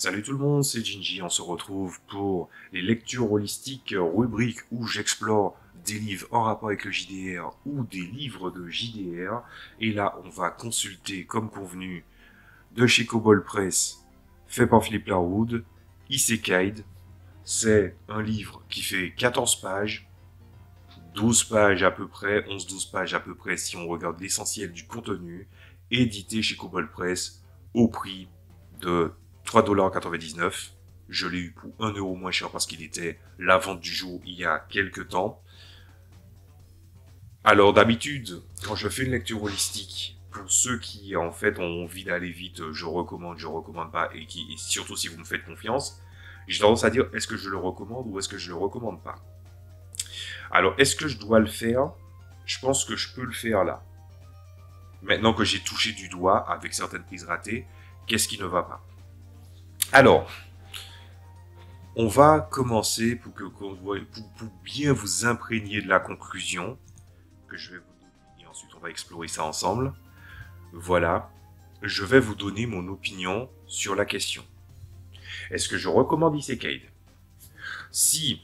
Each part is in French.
Salut tout le monde, c'est Ginji, on se retrouve pour les lectures holistiques, rubrique où j'explore des livres en rapport avec le JDR ou des livres de JDR. Et là, on va consulter, comme convenu, de chez Cobol Press, fait par Philippe Larwood, Isekai. C'est un livre qui fait 14 pages, 12 pages à peu près, 11-12 pages à peu près si on regarde l'essentiel du contenu, édité chez Cobol Press au prix de 3,99 $. Je l'ai eu pour 1 € moins cher parce qu'il était la vente du jour il y a quelques temps. Alors d'habitude, quand je fais une lecture holistique, pour ceux qui en fait ont envie d'aller vite, je recommande pas, et surtout si vous me faites confiance, j'ai tendance à dire est-ce que je le recommande ou est-ce que je le recommande pas. Alors est-ce que je dois le faire? Je pense que je peux le faire là. Maintenant que j'ai touché du doigt avec certaines prises ratées, qu'est-ce qui ne va pas? Alors, on va commencer pour bien vous imprégner de la conclusion que je vais vous donner et ensuite on va explorer ça ensemble. Voilà, je vais vous donner mon opinion sur la question. Est-ce que je recommande Isekai? Si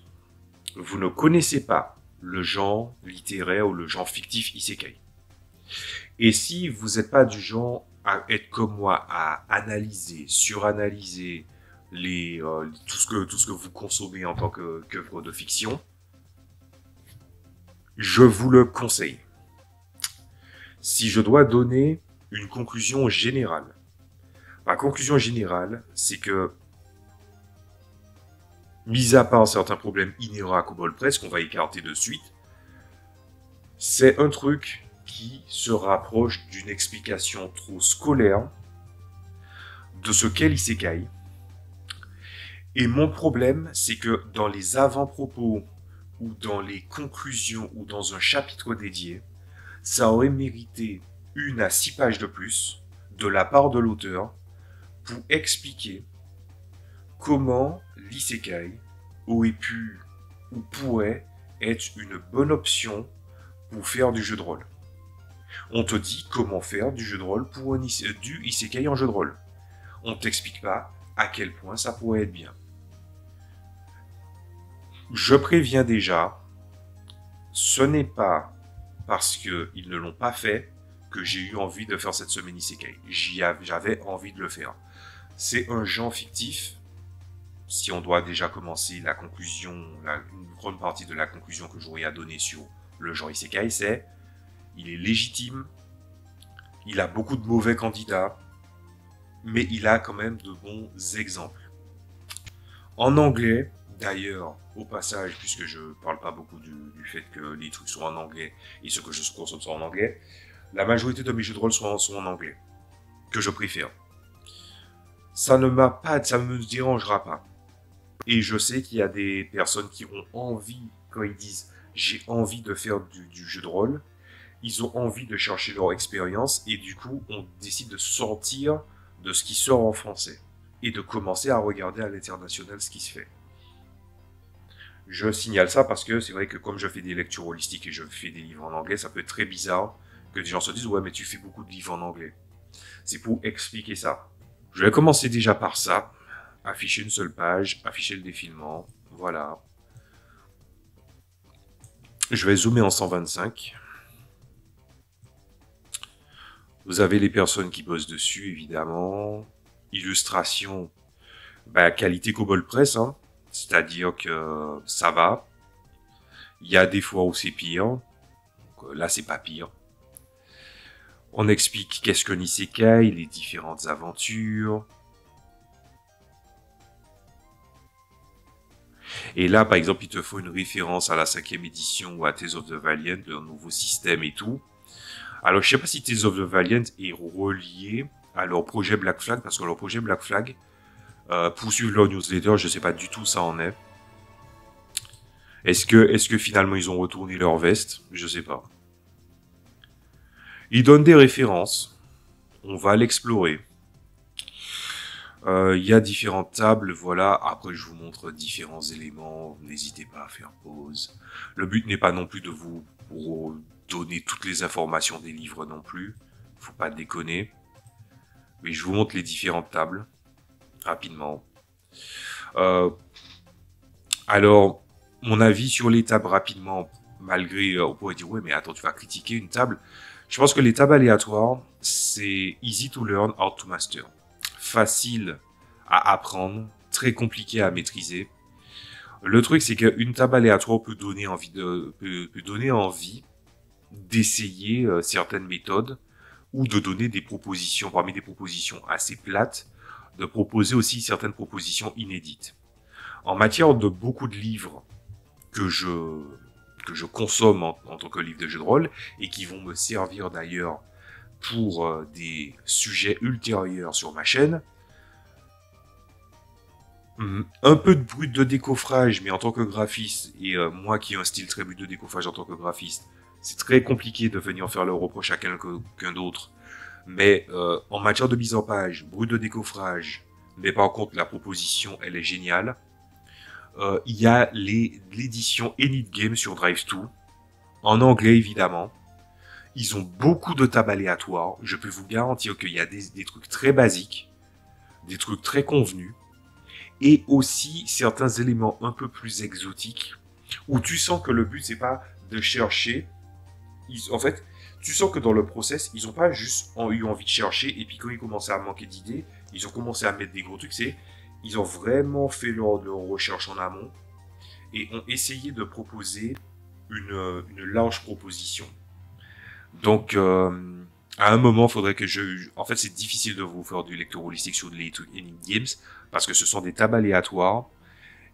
vous ne connaissez pas le genre littéraire ou le genre fictif Isekai, et si vous n'êtes pas du genre à être comme moi, à analyser, suranalyser tout ce que vous consommez en tant qu'œuvre de fiction, je vous le conseille. Si je dois donner une conclusion générale, ma conclusion générale, c'est que, mis à part certains problèmes inhérents à Cobol Press qu'on va écarter de suite, c'est un truc qui se rapproche d'une explication trop scolaire de ce qu'est l'Isekai. Et mon problème, c'est que dans les avant-propos ou dans les conclusions ou dans un chapitre dédié, ça aurait mérité 1 à 6 pages de plus de la part de l'auteur pour expliquer comment l'isekai aurait pu ou pourrait être une bonne option pour faire du jeu de rôle. On te dit comment faire du jeu de rôle pour du isekai en jeu de rôle. On t'explique pas à quel point ça pourrait être bien. Je préviens déjà, ce n'est pas parce qu'ils ne l'ont pas fait que j'ai eu envie de faire cette semaine Isekai. J'avais envie de le faire. C'est un genre fictif. Si on doit déjà commencer la conclusion, une grande partie de la conclusion que j'aurais à donner sur le genre Isekai, c'est il est légitime, il a beaucoup de mauvais candidats, mais il a quand même de bons exemples. En anglais, d'ailleurs, au passage, puisque je parle pas beaucoup du fait que les trucs sont en anglais et ce que je consomme sont en anglais, la majorité de mes jeux de rôle sont en anglais, que je préfère. Ça ne me dérangera pas. Et je sais qu'il y a des personnes qui ont envie, quand ils disent j'ai envie de faire du jeu de rôle, ils ont envie de chercher leur expérience et du coup on décide de sortir de ce qui sort en français et de commencer à regarder à l'international ce qui se fait. Je signale ça parce que c'est vrai que comme je fais des lectures holistiques et je fais des livres en anglais, ça peut être très bizarre que des gens se disent ouais mais tu fais beaucoup de livres en anglais. C'est pour expliquer ça. Je vais commencer déjà par ça. Afficher une seule page, afficher le défilement, voilà. Je vais zoomer en 125. Vous avez les personnes qui bossent dessus, évidemment. Illustration, qualité Cobol Press, hein. C'est-à-dire que ça va. Il y a des fois où c'est pire. Donc, là, c'est pas pire. On explique qu'est-ce qu'un isekai, les différentes aventures. Et là, par exemple, il te faut une référence à la 5e édition ou à Tales of the Valiant, le nouveau système et tout. Alors, je sais pas si Tales of the Valiant est relié à leur projet Black Flag, parce que leur projet Black Flag, poursuivre leur newsletter, je sais pas du tout ça en est. Est-ce que finalement ils ont retourné leur veste? Je sais pas. Ils donnent des références. On va l'explorer. Il y a différentes tables, voilà. Après, je vous montre différents éléments. N'hésitez pas à faire pause. Le but n'est pas non plus de vous donner toutes les informations des livres non plus. Faut pas déconner. Mais je vous montre les différentes tables, rapidement. Euh, alors, mon avis sur les tables rapidement, malgré, on pourrait dire, ouais, mais attends, tu vas critiquer une table. Je pense que les tables aléatoires, c'est easy to learn, hard to master. Facile à apprendre, très compliqué à maîtriser. Le truc, c'est qu'une table aléatoire peut donner envie peut donner envie d'essayer certaines méthodes ou de donner des propositions, parmi des propositions assez plates, de proposer aussi certaines propositions inédites. En matière de beaucoup de livres que je consomme en tant que livre de jeu de rôle et qui vont me servir d'ailleurs pour des sujets ultérieurs sur ma chaîne, un peu de brut de décoffrage, mais en tant que graphiste, et moi qui ai un style très brut de décoffrage en tant que graphiste, c'est très compliqué de venir faire le reproche à quelqu'un d'autre. Mais en matière de mise en page, brut de décoffrage, mais par contre la proposition, elle est géniale. Il y a l'édition Enid Game sur Drive2, en anglais évidemment. Ils ont beaucoup de tables aléatoires. Je peux vous garantir qu'il y a des trucs très basiques, des trucs très convenus, et aussi certains éléments un peu plus exotiques, où tu sens que le but c'est pas de chercher. En fait, tu sens que dans le process, ils ont pas juste eu envie de chercher, et puis quand ils commençaient à manquer d'idées, ils ont commencé à mettre des gros trucs. Ils ont vraiment fait leur recherche en amont et ont essayé de proposer une large proposition. Donc, à un moment, il faudrait que En fait, c'est difficile de vous faire du lecteur holistique sur les trucs Enigma Games parce que ce sont des tables aléatoires.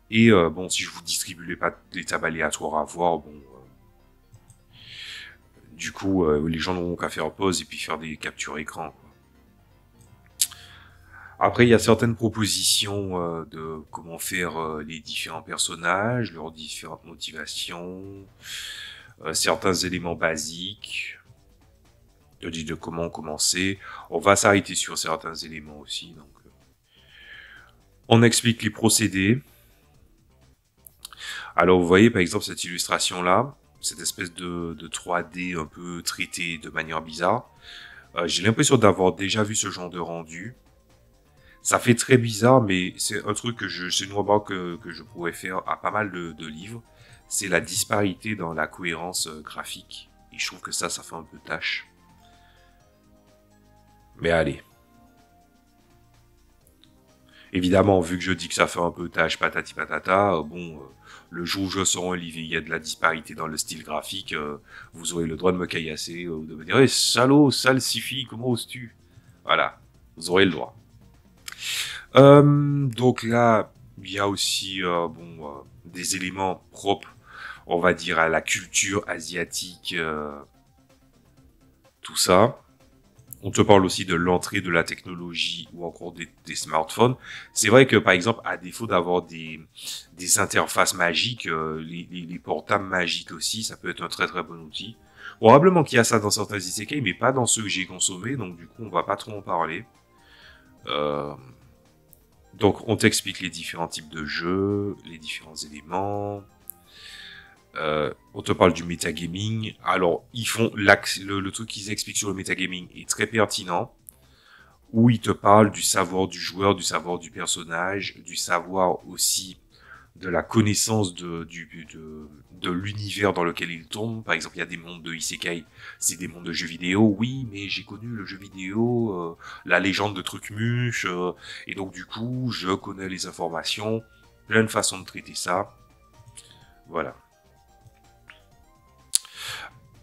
Et bon, si je vous distribue les tables aléatoires à voir, bon, du coup, les gens n'auront qu'à faire pause et puis faire des captures écran, quoi. Après, il y a certaines propositions de comment faire les différents personnages, leurs différentes motivations, certains éléments basiques. Je dis de comment commencer. On va s'arrêter sur certains éléments aussi. Donc, on explique les procédés. Alors, vous voyez par exemple cette illustration-là, cette espèce de 3D un peu traité de manière bizarre. J'ai l'impression d'avoir déjà vu ce genre de rendu. Ça fait très bizarre, mais c'est un truc c'est une remarque que je pourrais faire à pas mal de livres. C'est la disparité dans la cohérence graphique. Et je trouve que ça fait un peu tâche. Mais allez. Évidemment, vu que je dis que ça fait un peu tâche patati patata, le jour où je sors un livre et il y a de la disparité dans le style graphique, vous aurez le droit de me caillasser ou de me dire hey, « salaud, salsifie, comment oses-tu » Voilà, vous aurez le droit. Donc là, il y a aussi des éléments propres, on va dire, à la culture asiatique, tout ça. On te parle aussi de l'entrée de la technologie ou encore des smartphones. C'est vrai que, par exemple, à défaut d'avoir des interfaces magiques, les portables magiques aussi, ça peut être un très très bon outil. Probablement qu'il y a ça dans certains isekai, mais pas dans ceux que j'ai consommés, donc du coup, on va pas trop en parler. Donc, on t'explique les différents types de jeux, les différents éléments. On te parle du metagaming. Alors, ils font le truc qu'ils expliquent sur le metagaming est très pertinent. Où ils te parlent du savoir du joueur, du savoir du personnage, du savoir aussi de la connaissance de l'univers dans lequel ils tombent. Par exemple, il y a des mondes de isekai, c'est des mondes de jeux vidéo. Oui, mais j'ai connu le jeu vidéo, la légende de Trucmuche, et donc du coup, je connais les informations. Plein de façons de traiter ça. Voilà.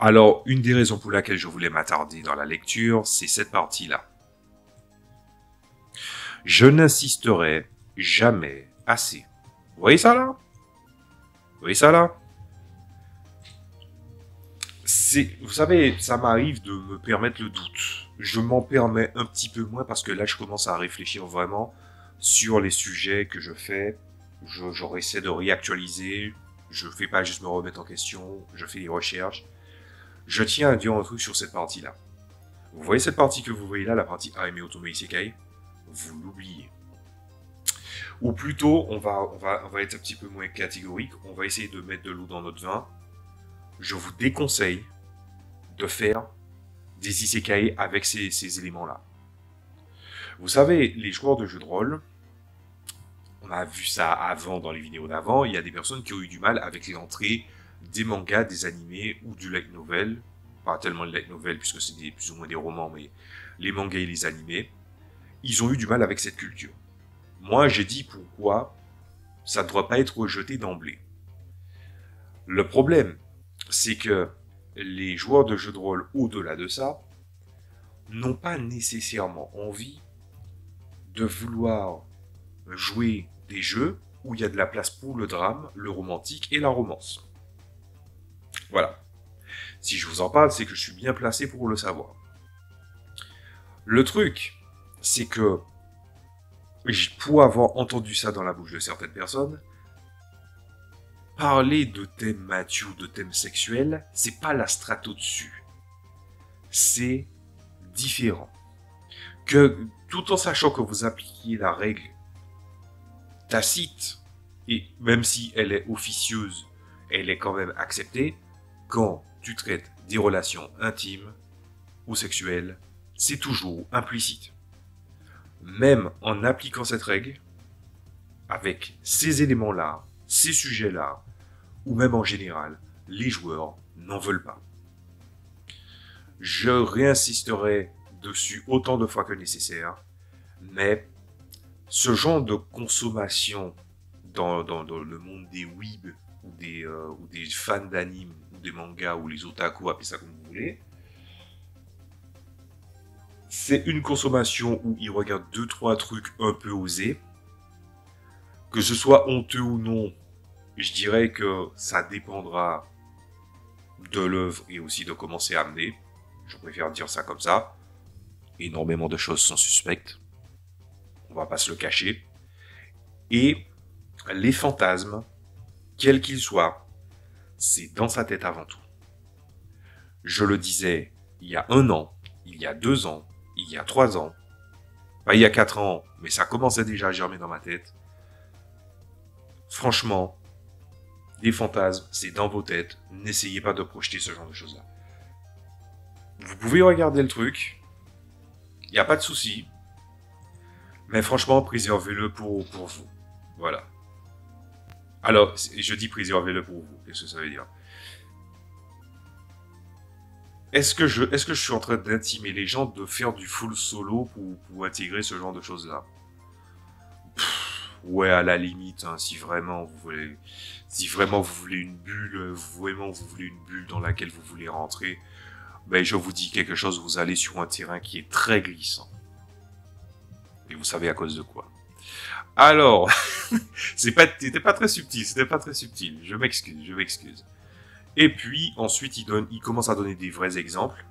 Alors, une des raisons pour laquelle je voulais m'attarder dans la lecture, c'est cette partie-là. Je n'insisterai jamais assez. Vous voyez ça là? Vous voyez ça là? Vous savez, ça m'arrive de me permettre le doute. Je m'en permets un petit peu moins parce que là, je commence à réfléchir vraiment sur les sujets que je fais. J'essaie essaie de réactualiser. Je fais pas juste me remettre en question. Je fais des recherches. Je tiens à dire un truc sur cette partie-là. Vous voyez cette partie que vous voyez là, la partie Aime Otome Isekai? Vous l'oubliez. Ou plutôt, on va être un petit peu moins catégorique, on va essayer de mettre de l'eau dans notre vin. Je vous déconseille de faire des isekai avec ces éléments-là. Vous savez, les joueurs de jeux de rôle, on a vu ça avant dans les vidéos d'avant, il y a des personnes qui ont eu du mal avec l'entrée des mangas, des animés ou du light novel. Pas tellement le light novel puisque c'est plus ou moins des romans, mais les mangas et les animés. Ils ont eu du mal avec cette culture. Moi, j'ai dit pourquoi ça ne doit pas être rejeté d'emblée. Le problème, c'est que les joueurs de jeux de rôle au-delà de ça n'ont pas nécessairement envie de vouloir jouer des jeux où il y a de la place pour le drame, le romantique et la romance. Voilà. Si je vous en parle, c'est que je suis bien placé pour le savoir. Le truc, c'est que pour avoir entendu ça dans la bouche de certaines personnes, parler de thèmes matures, de thèmes sexuels, c'est pas la strate au-dessus. C'est différent. Que tout en sachant que vous appliquiez la règle tacite, et même si elle est officieuse, elle est quand même acceptée, quand tu traites des relations intimes ou sexuelles, c'est toujours implicite. Même en appliquant cette règle, avec ces éléments-là, ces sujets-là, ou même en général, les joueurs n'en veulent pas. Je réinsisterai dessus autant de fois que nécessaire, mais ce genre de consommation dans le monde des weebs ou des fans d'anime ou des mangas ou les otaku, appelez ça comme vous voulez, c'est une consommation où ils regardent 2-3 trucs un peu osés. Que ce soit honteux ou non, je dirais que ça dépendra de l'œuvre et aussi de comment c'est amené. Je préfère dire ça comme ça. Énormément de choses sont suspectes. On va pas se le cacher. Et les fantasmes, quels qu'ils soient, c'est dans sa tête avant tout. Je le disais il y a 1 an, il y a 2 ans, il y a 3 ans, pas il y a 4 ans, mais ça commençait déjà à germer dans ma tête. Franchement, les fantasmes, c'est dans vos têtes. N'essayez pas de projeter ce genre de choses-là. Vous pouvez regarder le truc. Il n'y a pas de souci. Mais franchement, préservez-le pour vous. Voilà. Alors, je dis préservez-le pour vous. Qu'est-ce que ça veut dire? Est-ce que je suis en train d'intimer les gens de faire du full solo pour intégrer ce genre de choses-là? Ouais, à la limite, hein, si vraiment vous voulez une bulle, vraiment vous voulez une bulle dans laquelle vous voulez rentrer, ben je vous dis quelque chose, vous allez sur un terrain qui est très glissant. Et vous savez à cause de quoi. Alors, c'était pas très subtil, je m'excuse. Et puis, ensuite, il commence à donner des vrais exemples.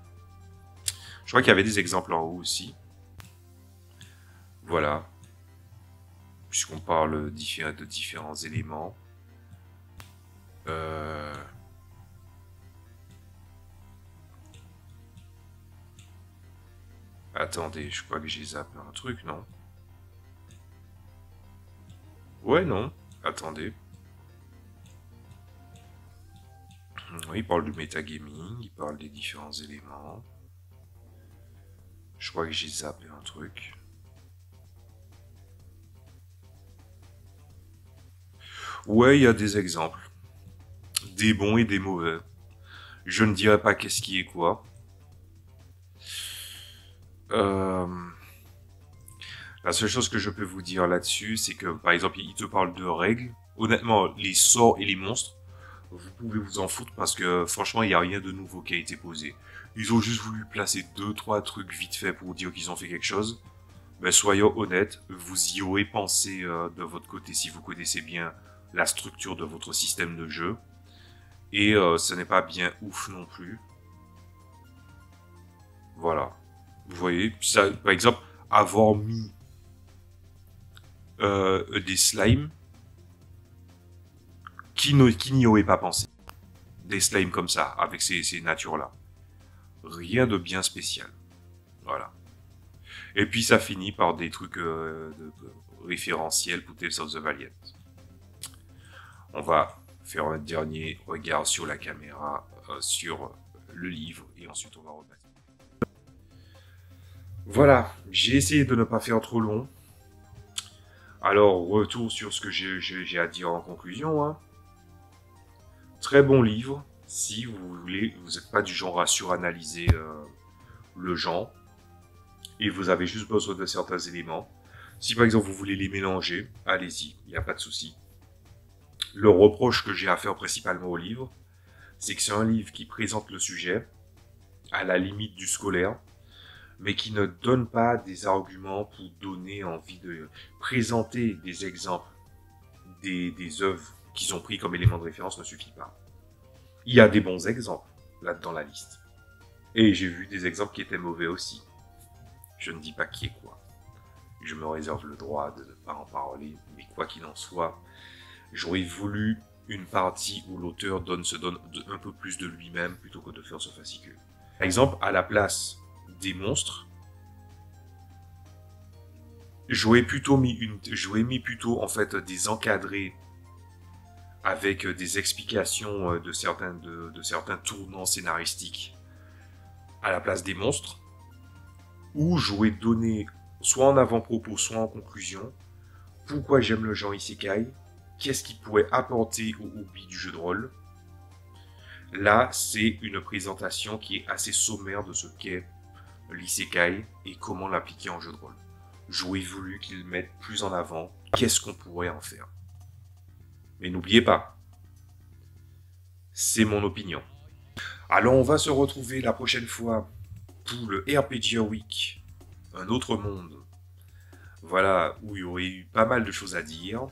Je crois qu'il y avait des exemples en haut aussi. Voilà. Puisqu'on parle de différents éléments. Attendez, je crois que j'ai zappé un truc, non? Ouais, non. Attendez. Oui, il parle du metagaming, il parle des différents éléments. Je crois que j'ai zappé un truc. Ouais, il y a des exemples. Des bons et des mauvais. Je ne dirais pas qu'est-ce qui est quoi. La seule chose que je peux vous dire là-dessus, c'est que, par exemple, il te parle de règles. Honnêtement, les sorts et les monstres, vous pouvez vous en foutre parce que, franchement, il n'y a rien de nouveau qui a été posé. Ils ont juste voulu placer 2-3 trucs vite fait pour dire qu'ils ont fait quelque chose. Mais soyons honnêtes, vous y aurez pensé de votre côté si vous connaissez bien la structure de votre système de jeu. Et ce n'est pas bien ouf non plus. Voilà. Vous voyez, ça, par exemple, avoir mis des slimes qui n'y aurait pas pensé. Des slimes comme ça, avec ces natures-là. Rien de bien spécial. Voilà. Et puis ça finit par des trucs référentiels pour Tales of the Valiant. On va faire un dernier regard sur la caméra, sur le livre, et ensuite on va remettre. Voilà, j'ai essayé de ne pas faire trop long. Alors, retour sur ce que j'ai à dire en conclusion. Hein. Très bon livre, si vous voulez, vous n'êtes pas du genre à suranalyser le genre, et vous avez juste besoin de certains éléments. Si par exemple vous voulez les mélanger, allez-y, il n'y a pas de souci. Le reproche que j'ai à faire principalement au livre, c'est que c'est un livre qui présente le sujet, à la limite du scolaire, mais qui ne donne pas des arguments pour donner envie de présenter des exemples des œuvres qu'ils ont pris comme élément de référence ne suffit pas. Il y a des bons exemples là dans la liste. Et j'ai vu des exemples qui étaient mauvais aussi. Je ne dis pas qui est quoi. Je me réserve le droit de ne pas en parler, mais quoi qu'il en soit, j'aurais voulu une partie où l'auteur se donne un peu plus de lui-même plutôt que de faire ce fascicule. Par exemple, à la place des monstres, j'aurais mis plutôt en fait des encadrés avec des explications de certains tournants scénaristiques à la place des monstres, où j'aurais donné soit en avant-propos, soit en conclusion, pourquoi j'aime le genre Isekai, qu'est-ce qu'il pourrait apporter au hobby du jeu de rôle. Là, c'est une présentation qui est assez sommaire de ce qu'est l'Isekai et comment l'appliquer en jeu de rôle. J'aurais voulu qu'ils mettent plus en avant qu'est-ce qu'on pourrait en faire. Mais n'oubliez pas, c'est mon opinion. Alors on va se retrouver la prochaine fois pour le RPG Week, un autre monde. Voilà, où il y aurait eu pas mal de choses à dire.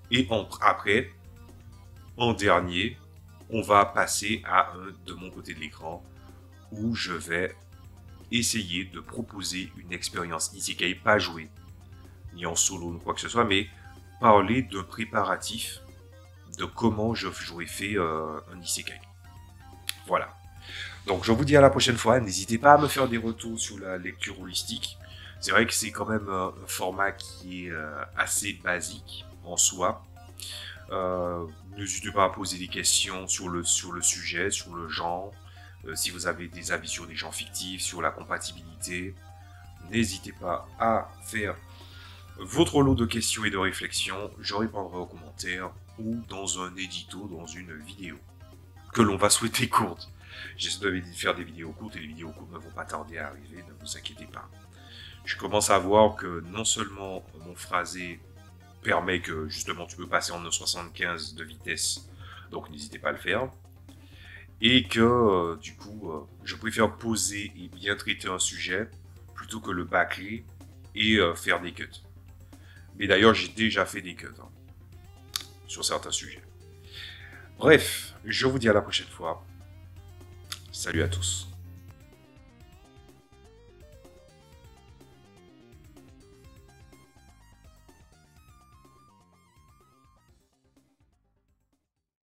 Et après, en dernier, on va passer à de mon côté de l'écran, où je vais essayer de proposer une expérience Isekai, pas jouée, ni en solo, ni quoi que ce soit, mais parler d'un préparatif de comment j'aurais fait un Isekai. Voilà. Donc je vous dis à la prochaine fois, n'hésitez pas à me faire des retours sur la lecture holistique. C'est vrai que c'est quand même un format qui est assez basique en soi. N'hésitez pas à poser des questions sur le sujet, sur le genre. Si vous avez des avis sur des gens fictifs, sur la compatibilité, n'hésitez pas à faire votre lot de questions et de réflexions. Je répondrai aux commentaires ou dans un édito, dans une vidéo que l'on va souhaiter courte. J'essaie de faire des vidéos courtes et les vidéos courtes ne vont pas tarder à arriver, ne vous inquiétez pas. Je commence à voir que non seulement mon phrasé permet que justement tu peux passer en 1,75 de vitesse, donc n'hésitez pas à le faire, et que du coup je préfère poser et bien traiter un sujet plutôt que le bâcler et faire des cuts. Mais d'ailleurs j'ai déjà fait des cuts sur certains sujets. Bref, je vous dis à la prochaine fois. Salut à tous.